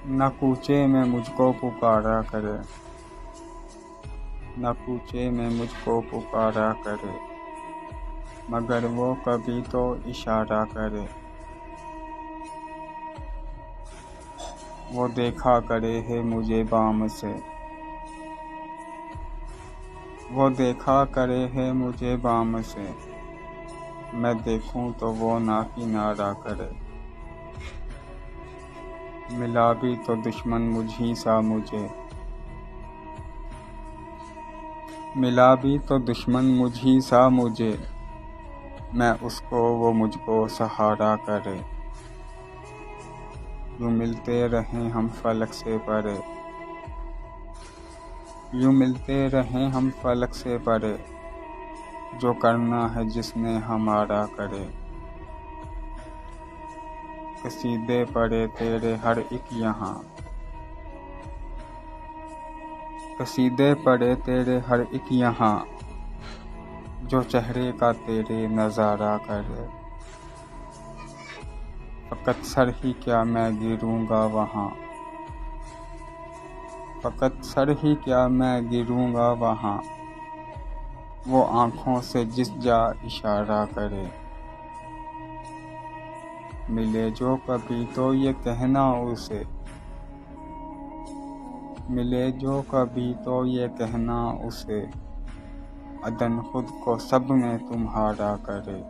न कूचे में मुझको पुकारा करे, न कूचे में मुझको पुकारा करे, मगर वो कभी तो इशारा करे। वो देखा करे है मुझे बाम से, वो देखा करे है मुझे बाम से, मैं देखूं तो वो ना किनारा करे। मिला भी तो दुश्मन मुझी सा मुझे, मिला भी तो दुश्मन मुझी सा मुझे, मैं उसको वो मुझको सहारा करे। यूं मिलते रहें हम फलक से परे, यूं मिलते रहें हम फलक से परे, जो करना है जिसने हमारा करे। कसीदे पड़े तेरे हर एक यहाँ, कसीदे पड़े तेरे हर एक यहाँ, जो चेहरे का तेरे नज़ारा करे। फ़कत सर ही क्या मैं गिरूंगा वहाँ, फ़कत सर ही क्या मैं गिरूंगा वहाँ, वो आँखों से जिस जा इशारा करे। मिले जो कभी तो ये कहना उसे, मिले जो कभी तो ये कहना उसे, अदन खुद को सब में तुम्हारा करे।